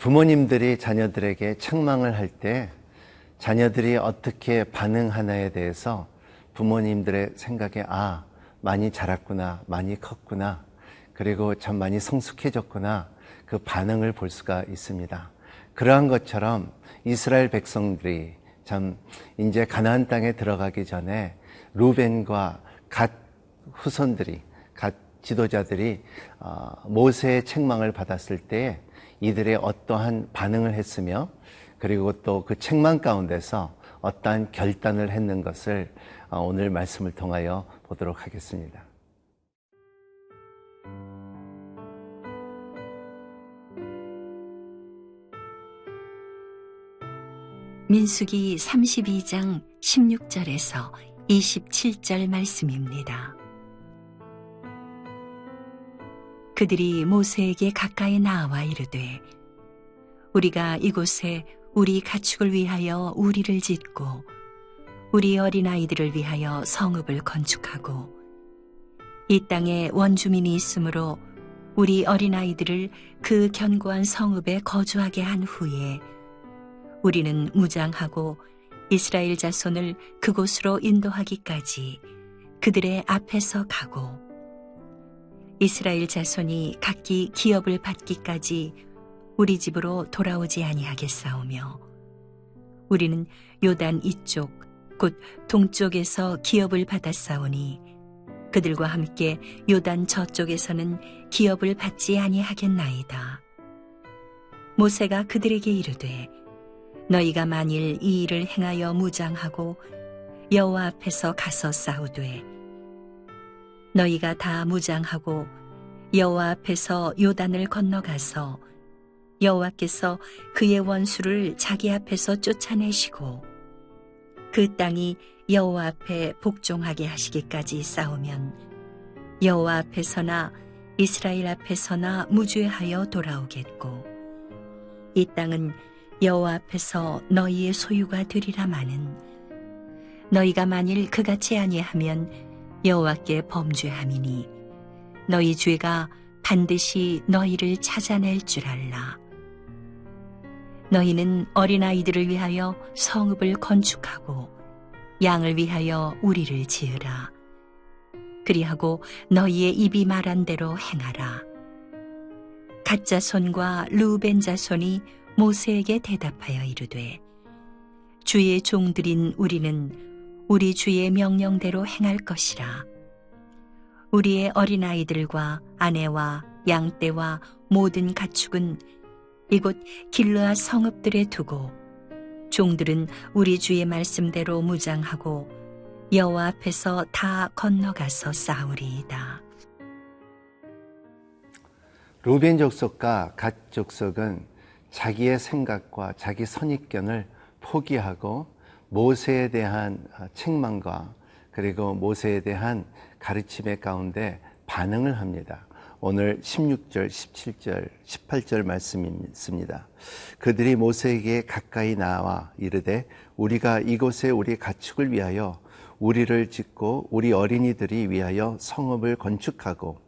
부모님들이 자녀들에게 책망을 할 때 자녀들이 어떻게 반응하나에 대해서 부모님들의 생각에 많이 자랐구나, 많이 컸구나, 그리고 참 많이 성숙해졌구나, 그 반응을 볼 수가 있습니다. 그러한 것처럼 이스라엘 백성들이 참 이제 가나안 땅에 들어가기 전에 루벤과 갓 후손들이, 갓 지도자들이 모세의 책망을 받았을 때 이들의 어떠한 반응을 했으며, 그리고 또 그 책망 가운데서 어떠한 결단을 했는 것을 오늘 말씀을 통하여 보도록 하겠습니다. 민수기 32장 16절에서 27절 말씀입니다. 그들이 모세에게 가까이 나와 이르되 우리가 이곳에 우리 가축을 위하여 우리를 짓고 우리 어린아이들을 위하여 성읍을 건축하고 이 땅에 원주민이 있으므로 우리 어린아이들을 그 견고한 성읍에 거주하게 한 후에 우리는 무장하고 이스라엘 자손을 그곳으로 인도하기까지 그들의 앞에서 가고 이스라엘 자손이 각기 기업을 받기까지 우리 집으로 돌아오지 아니하겠사오며 우리는 요단 이쪽 곧 동쪽에서 기업을 받았사오니 그들과 함께 요단 저쪽에서는 기업을 받지 아니하겠나이다. 모세가 그들에게 이르되 너희가 만일 이 일을 행하여 무장하고 여호와 앞에서 가서 싸우되 너희가 다 무장하고 여호와 앞에서 요단을 건너가서 여호와께서 그의 원수를 자기 앞에서 쫓아내시고 그 땅이 여호와 앞에 복종하게 하시기까지 싸우면 여호와 앞에서나 이스라엘 앞에서나 무죄하여 돌아오겠고 이 땅은 여호와 앞에서 너희의 소유가 되리라마는 너희가 만일 그같이 아니하면 여호와께 범죄함이니 너희 죄가 반드시 너희를 찾아낼 줄 알라. 너희는 어린아이들을 위하여 성읍을 건축하고 양을 위하여 우리를 지으라. 그리하고 너희의 입이 말한 대로 행하라. 갓 자손과 루벤 자손이 모세에게 대답하여 이르되 주의 종들인 우리는 우리 주의 명령대로 행할 것이라. 우리의 어린아이들과 아내와 양떼와 모든 가축은 이곳 길르앗 성읍들에 두고 종들은 우리 주의 말씀대로 무장하고 여호와 앞에서 다 건너가서 싸우리이다. 루벤 족속과 갓 족속은 자기의 생각과 자기 선입견을 포기하고 모세에 대한 책망과 그리고 모세에 대한 가르침의 가운데 반응을 합니다. 오늘 16절, 17절, 18절 말씀이 있습니다. 그들이 모세에게 가까이 나와 이르되 우리가 이곳에 우리 가축을 위하여 우리를 짓고 우리 어린이들이 위하여 성읍을 건축하고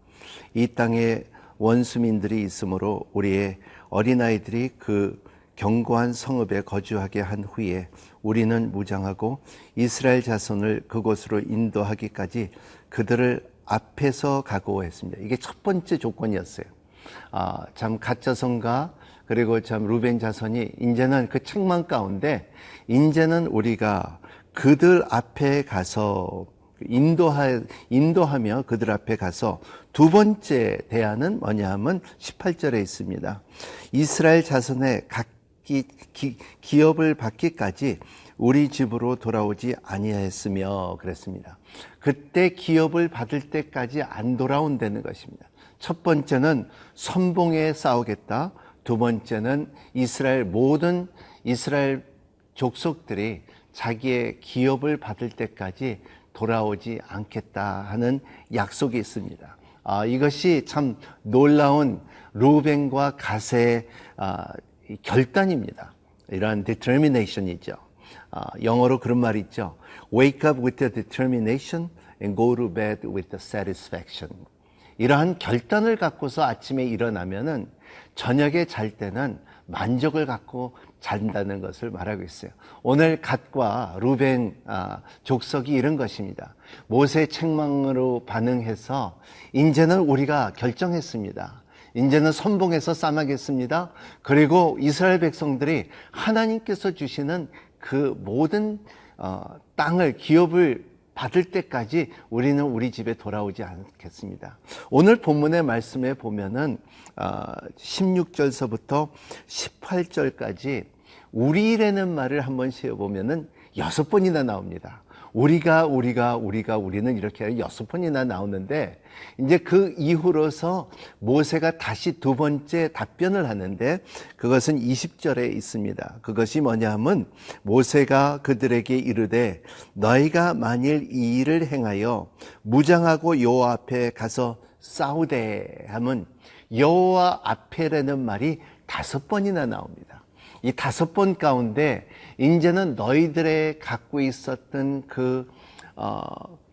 이 땅에 원수민들이 있으므로 우리의 어린아이들이 그 견고한 성읍에 거주하게 한 후에 우리는 무장하고 이스라엘 자손을 그곳으로 인도하기까지 그들을 앞에서 가고 했습니다. 이게 첫 번째 조건이었어요. 참 갓 자손과 그리고 참 루벤 자손이 이제는 그 책망 가운데 이제는 우리가 그들 앞에 가서 인도하며 그들 앞에 가서 두 번째 대안은 뭐냐 하면 18절에 있습니다. 이스라엘 자손의 각기 기업을 받기까지 우리 집으로 돌아오지 아니하였으며 그랬습니다. 그때 기업을 받을 때까지 안 돌아온다는 것입니다. 첫 번째는 선봉에 싸우겠다. 두 번째는 모든 이스라엘 족속들이 자기의 기업을 받을 때까지 돌아오지 않겠다 하는 약속이 있습니다. 이것이 참 놀라운 루벤과 갓의 결단입니다. 이러한 determination이죠. 영어로 그런 말이 있죠. Wake up with the determination and go to bed with the satisfaction. 이러한 결단을 갖고서 아침에 일어나면은 저녁에 잘 때는 만족을 갖고 잔다는 것을 말하고 있어요. 오늘 갓과 루벤 족속이 이런 것입니다. 모세 책망으로 반응해서 이제는 우리가 결정했습니다. 이제는 선봉에서 싸매겠습니다. 그리고 이스라엘 백성들이 하나님께서 주시는 그 모든 땅을, 기업을 받을 때까지 우리는 우리 집에 돌아오지 않겠습니다. 오늘 본문의 말씀에 보면은 16절서부터 18절까지 우리라는 말을 한번 세어보면은 6번이나 나옵니다. 우리는 이렇게 6번이나 나오는데, 이제 그 이후로서 모세가 다시 두 번째 답변을 하는데, 그것은 20절에 있습니다. 그것이 뭐냐 하면, 모세가 그들에게 이르되 너희가 만일 이 일을 행하여 무장하고 여호와 앞에 가서 싸우되 하면, 여호와 앞에라는 말이 5번이나 나옵니다. 이 5번 가운데 이제는 너희들의 갖고 있었던 그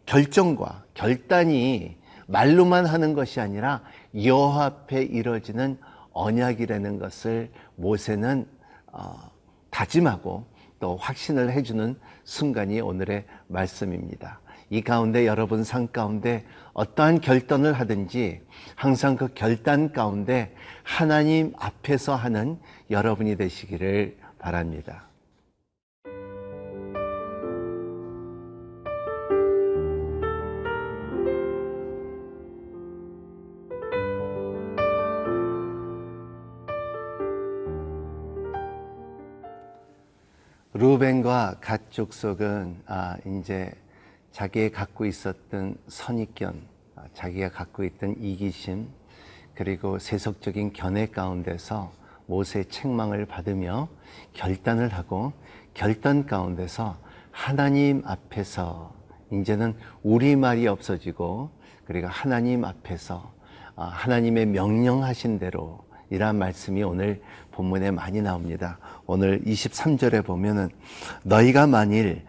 결정과 결단이 말로만 하는 것이 아니라 여호와 앞에 이루어지는 언약이라는 것을 모세는 다짐하고 또 확신을 해주는 순간이 오늘의 말씀입니다. 이 가운데 여러분 삶 가운데 어떠한 결단을 하든지 항상 그 결단 가운데 하나님 앞에서 하는 여러분이 되시기를 바랍니다. 루벤과 갓 족속은 이제 자기가 갖고 있었던 선입견, 자기가 갖고 있던 이기심, 그리고 세속적인 견해 가운데서 모세의 책망을 받으며 결단을 하고, 결단 가운데서 하나님 앞에서 이제는 우리말이 없어지고, 그리고 하나님 앞에서 하나님의 명령하신 대로, 이러한 말씀이 오늘 본문에 많이 나옵니다. 오늘 23절에 보면은 너희가 만일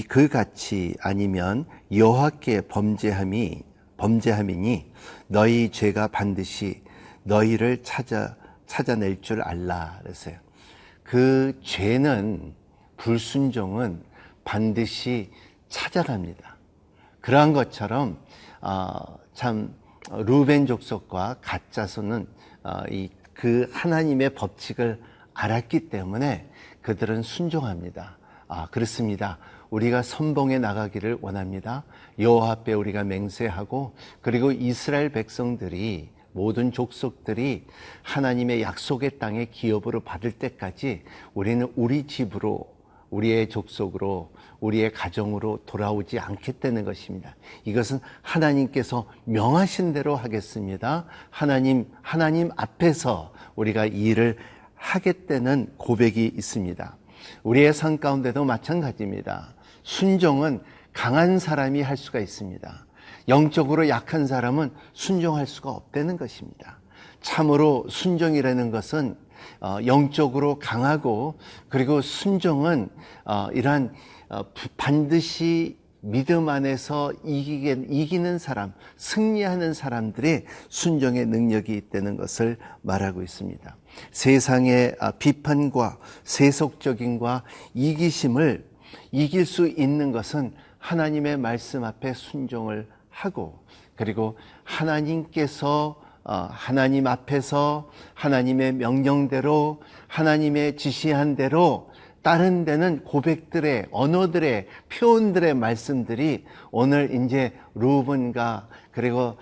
그같이 아니면 여호와께 범죄함이니 너희 죄가 반드시 너희를 찾아낼 줄 알라 그랬어요. 그 죄는, 불순종은 반드시 찾아갑니다. 그러한 것처럼 참 루벤 족속과 갓 자손은 그 하나님의 법칙을 알았기 때문에 그들은 순종합니다. 그렇습니다. 우리가 선봉에 나가기를 원합니다. 여호와 앞에 우리가 맹세하고, 그리고 이스라엘 백성들이, 모든 족속들이 하나님의 약속의 땅의 기업으로 받을 때까지 우리는 우리 집으로, 우리의 족속으로, 우리의 가정으로 돌아오지 않겠다는 것입니다. 이것은 하나님께서 명하신 대로 하겠습니다. 하나님 앞에서 우리가 이 일을 하겠다는 고백이 있습니다. 우리의 삶 가운데도 마찬가지입니다. 순종은 강한 사람이 할 수가 있습니다. 영적으로 약한 사람은 순종할 수가 없다는 것입니다. 참으로 순종이라는 것은 영적으로 강하고, 그리고 순종은 이러한 반드시 믿음 안에서 이기는 사람, 승리하는 사람들의 순종의 능력이 있다는 것을 말하고 있습니다. 세상의 비판과 세속적인과 이기심을 이길 수 있는 것은 하나님의 말씀 앞에 순종을 하고, 그리고 하나님께서 하나님 앞에서 하나님의 명령대로, 하나님의 지시한 대로 다른 데는 고백들의, 언어들의, 표현들의 말씀들이 오늘 이제 루벤과 그리고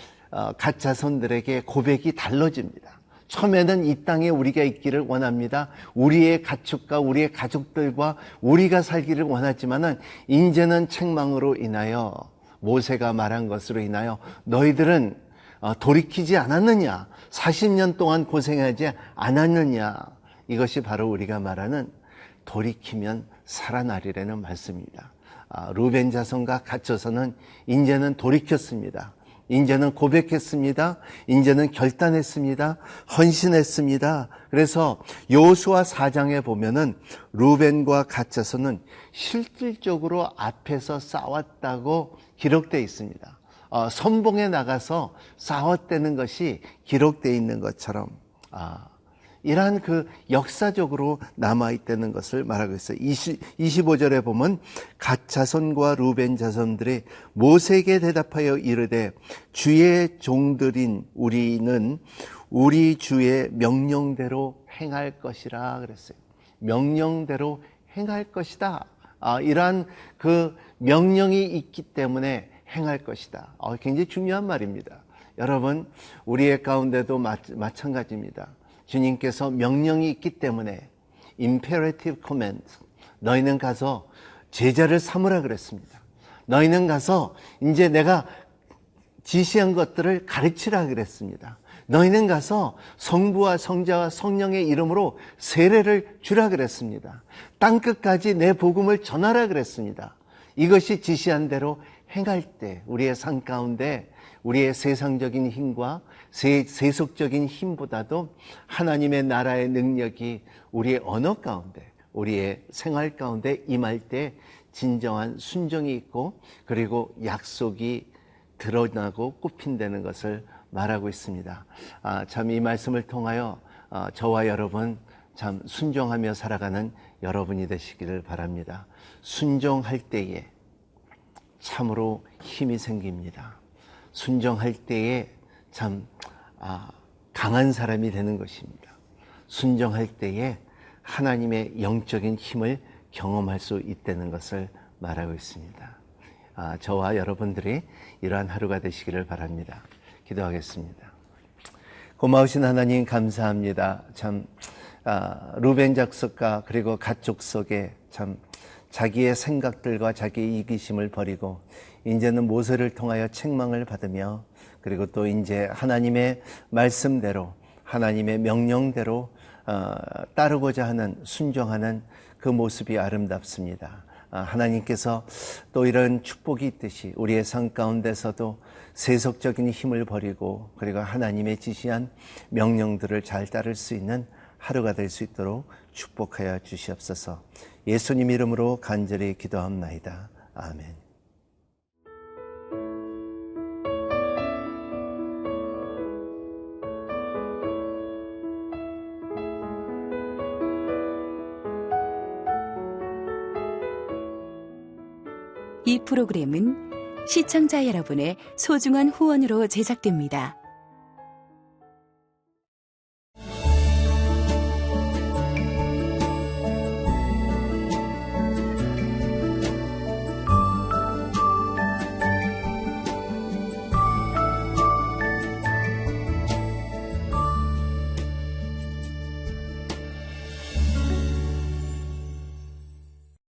갓 자손들에게 고백이 달라집니다. 처음에는 이 땅에 우리가 있기를 원합니다. 우리의 가축과 우리의 가족들과 우리가 살기를 원하지만은, 이제는 책망으로 인하여, 모세가 말한 것으로 인하여 너희들은 돌이키지 않았느냐, 40년 동안 고생하지 않았느냐. 이것이 바로 우리가 말하는 돌이키면 살아나리라는 말씀입니다. 루벤 자손과 갓 자손은 이제는 돌이켰습니다. 이제는 고백했습니다. 이제는 결단했습니다. 헌신했습니다. 그래서 여호수아 4장에 보면은 루벤과 갓 자손은 실질적으로 앞에서 싸웠다고 기록되어 있습니다. 선봉에 나가서 싸웠다는 것이 기록되어 있는 것처럼 이러한 그 역사적으로 남아있다는 것을 말하고 있어요. 25절에 보면 갓 자손과 루벤 자손들이 모세에게 대답하여 이르되 주의 종들인 우리는 우리 주의 명령대로 행할 것이라 그랬어요. 명령대로 행할 것이다. 이러한 그 명령이 있기 때문에 행할 것이다. 굉장히 중요한 말입니다. 여러분, 우리의 가운데도 마찬가지입니다. 주님께서 명령이 있기 때문에 imperative command, 너희는 가서 제자를 삼으라 그랬습니다. 너희는 가서 이제 내가 지시한 것들을 가르치라 그랬습니다. 너희는 가서 성부와 성자와 성령의 이름으로 세례를 주라 그랬습니다. 땅끝까지 내 복음을 전하라 그랬습니다. 이것이 지시한 대로 행할 때 우리의 삶 가운데 우리의 세상적인 힘과 세속적인 힘보다도 하나님의 나라의 능력이 우리의 언어 가운데, 우리의 생활 가운데 임할 때 진정한 순종이 있고 그리고 약속이 드러나고 꽃핀다는 것을 말하고 있습니다. 참 이 말씀을 통하여 저와 여러분 참 순종하며 살아가는 여러분이 되시기를 바랍니다. 순종할 때에 참으로 힘이 생깁니다. 순종할 때에 참 강한 사람이 되는 것입니다. 순종할 때에 하나님의 영적인 힘을 경험할 수 있다는 것을 말하고 있습니다. 저와 여러분들이 이러한 하루가 되시기를 바랍니다. 기도하겠습니다. 고마우신 하나님 감사합니다. 참 루벤 족속과 그리고 갓 족속에 참 자기의 생각들과 자기의 이기심을 버리고 이제는 모세를 통하여 책망을 받으며 그리고 또 이제 하나님의 말씀대로 하나님의 명령대로 따르고자 하는 순종하는 그 모습이 아름답습니다. 하나님께서 또 이런 축복이 있듯이 우리의 삶 가운데서도 세속적인 힘을 버리고 그리고 하나님의 지시한 명령들을 잘 따를 수 있는 하루가 될 수 있도록 축복하여 주시옵소서. 예수님 이름으로 간절히 기도합나이다. 아멘. 이 프로그램은 시청자 여러분의 소중한 후원으로 제작됩니다.